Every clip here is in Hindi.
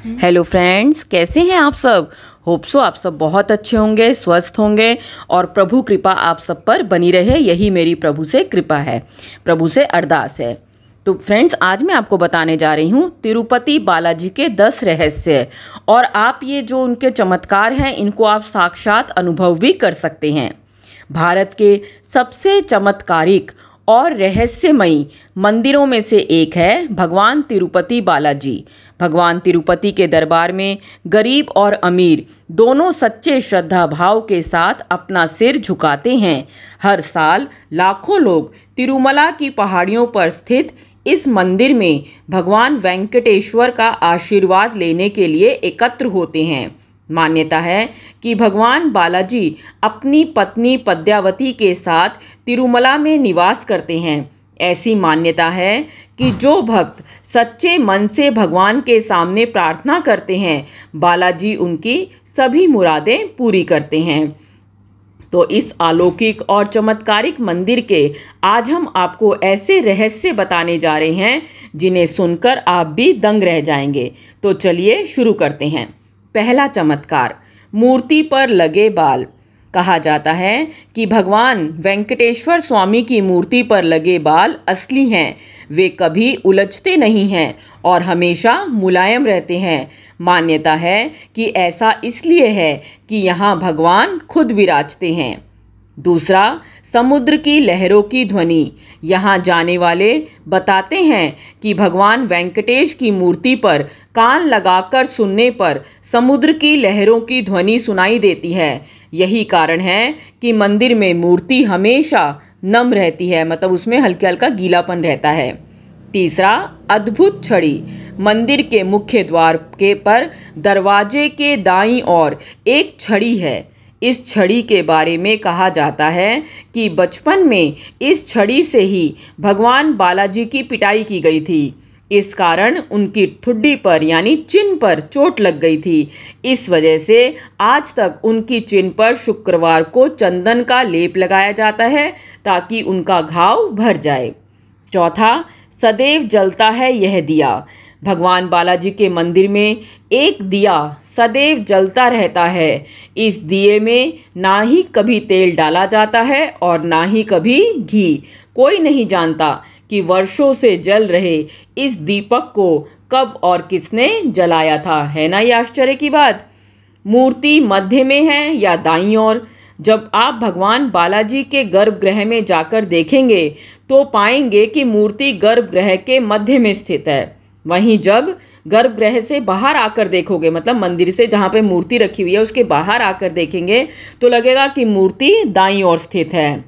हेलो फ्रेंड्स, कैसे हैं आप सब। होप सो आप सब बहुत अच्छे होंगे, स्वस्थ होंगे और प्रभु कृपा आप सब पर बनी रहे, यही मेरी प्रभु से कृपा है, प्रभु से अरदास है। तो फ्रेंड्स, आज मैं आपको बताने जा रही हूँ तिरुपति बालाजी के 10 रहस्य, और आप ये जो उनके चमत्कार हैं इनको आप साक्षात अनुभव भी कर सकते हैं। भारत के सबसे चमत्कारिक और रहस्यमयी मंदिरों में से एक है भगवान तिरुपति बालाजी। भगवान तिरुपति के दरबार में गरीब और अमीर दोनों सच्चे श्रद्धा भाव के साथ अपना सिर झुकाते हैं। हर साल लाखों लोग तिरुमला की पहाड़ियों पर स्थित इस मंदिर में भगवान वेंकटेश्वर का आशीर्वाद लेने के लिए एकत्र होते हैं। मान्यता है कि भगवान बालाजी अपनी पत्नी पद्मावती के साथ तिरुमला में निवास करते हैं। ऐसी मान्यता है कि जो भक्त सच्चे मन से भगवान के सामने प्रार्थना करते हैं, बालाजी उनकी सभी मुरादें पूरी करते हैं। तो इस अलौकिक और चमत्कारिक मंदिर के आज हम आपको ऐसे रहस्य बताने जा रहे हैं जिन्हें सुनकर आप भी दंग रह जाएंगे। तो चलिए शुरू करते हैं। पहला चमत्कार, मूर्ति पर लगे बाल। कहा जाता है कि भगवान वेंकटेश्वर स्वामी की मूर्ति पर लगे बाल असली हैं। वे कभी उलझते नहीं हैं और हमेशा मुलायम रहते हैं। मान्यता है कि ऐसा इसलिए है कि यहाँ भगवान खुद विराजते हैं। दूसरा, समुद्र की लहरों की ध्वनि। यहाँ जाने वाले बताते हैं कि भगवान वेंकटेश की मूर्ति पर कान लगाकर सुनने पर समुद्र की लहरों की ध्वनि सुनाई देती है। यही कारण है कि मंदिर में मूर्ति हमेशा नम रहती है, मतलब उसमें हल्का हल्का गीलापन रहता है। तीसरा, अद्भुत छड़ी। मंदिर के मुख्य द्वार के पर दरवाजे के दाईं ओर एक छड़ी है। इस छड़ी के बारे में कहा जाता है कि बचपन में इस छड़ी से ही भगवान बालाजी की पिटाई की गई थी। इस कारण उनकी ठुड्डी पर यानी चिन्ह पर चोट लग गई थी। इस वजह से आज तक उनकी चिन्ह पर शुक्रवार को चंदन का लेप लगाया जाता है ताकि उनका घाव भर जाए। चौथा, सदैव जलता है यह दिया। भगवान बालाजी के मंदिर में एक दिया सदैव जलता रहता है। इस दिए में ना ही कभी तेल डाला जाता है और ना ही कभी घी। कोई नहीं जानता कि वर्षों से जल रहे इस दीपक को कब और किसने जलाया था। है ना ये आश्चर्य की बात। मूर्ति मध्य में है या दाईं ओर। जब आप भगवान बालाजी के गर्भगृह में जाकर देखेंगे तो पाएंगे कि मूर्ति गर्भगृह के मध्य में स्थित है। वहीं जब गर्भगृह से बाहर आकर देखोगे, मतलब मंदिर से जहाँ पे मूर्ति रखी हुई है उसके बाहर आकर देखेंगे तो लगेगा कि मूर्ति दाईं ओर स्थित है।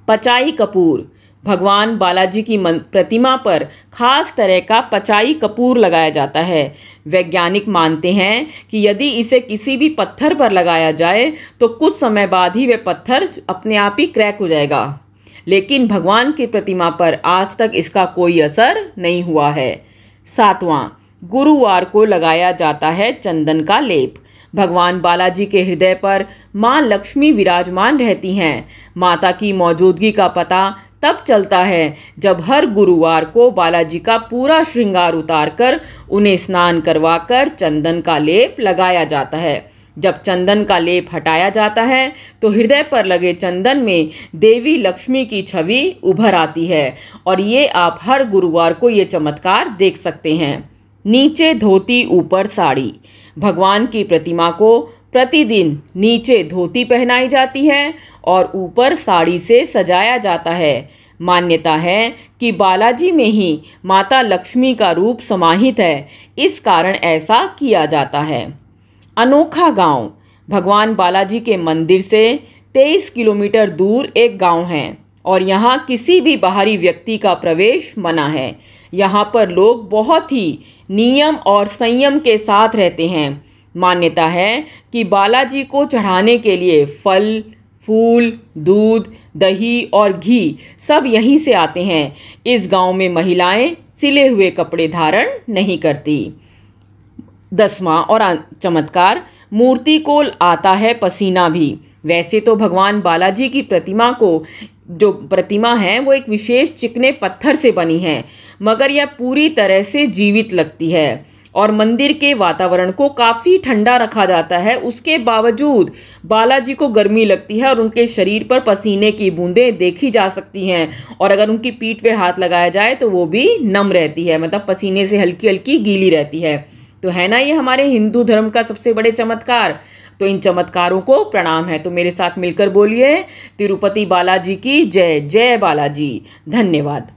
पचाई कपूर। भगवान बालाजी की प्रतिमा पर खास तरह का पचाई कपूर लगाया जाता है। वैज्ञानिक मानते हैं कि यदि इसे किसी भी पत्थर पर लगाया जाए तो कुछ समय बाद ही वह पत्थर अपने आप ही क्रैक हो जाएगा, लेकिन भगवान की प्रतिमा पर आज तक इसका कोई असर नहीं हुआ है। सातवां, गुरुवार को लगाया जाता है चंदन का लेप। भगवान बालाजी के हृदय पर माँ लक्ष्मी विराजमान रहती हैं। माता की मौजूदगी का पता तब चलता है जब हर गुरुवार को बालाजी का पूरा श्रृंगार उतारकर उन्हें स्नान करवाकर चंदन का लेप लगाया जाता है। जब चंदन का लेप हटाया जाता है तो हृदय पर लगे चंदन में देवी लक्ष्मी की छवि उभर आती है, और ये आप हर गुरुवार को ये चमत्कार देख सकते हैं। नीचे धोती ऊपर साड़ी। भगवान की प्रतिमा को प्रतिदिन नीचे धोती पहनाई जाती है और ऊपर साड़ी से सजाया जाता है। मान्यता है कि बालाजी में ही माता लक्ष्मी का रूप समाहित है, इस कारण ऐसा किया जाता है। अनोखा गांव। भगवान बालाजी के मंदिर से 23 किलोमीटर दूर एक गांव है और यहाँ किसी भी बाहरी व्यक्ति का प्रवेश मना है। यहाँ पर लोग बहुत ही नियम और संयम के साथ रहते हैं। मान्यता है कि बालाजी को चढ़ाने के लिए फल, फूल, दूध, दही और घी सब यहीं से आते हैं। इस गांव में महिलाएं सिले हुए कपड़े धारण नहीं करती। 10वां और चमत्कार, मूर्ति को आता है पसीना भी। वैसे तो भगवान बालाजी की प्रतिमा को जो प्रतिमा है वो एक विशेष चिकने पत्थर से बनी है, मगर यह पूरी तरह से जीवित लगती है। और मंदिर के वातावरण को काफ़ी ठंडा रखा जाता है। उसके बावजूद बालाजी को गर्मी लगती है और उनके शरीर पर पसीने की बूंदें देखी जा सकती हैं, और अगर उनकी पीठ पे हाथ लगाया जाए तो वो भी नम रहती है, मतलब पसीने से हल्की हल्की गीली रहती है। तो है ना ये हमारे हिंदू धर्म का सबसे बड़े चमत्कार। तो इन चमत्कारों को प्रणाम है। तो मेरे साथ मिलकर बोलिए, तिरुपति बालाजी की जय। जय बालाजी। धन्यवाद।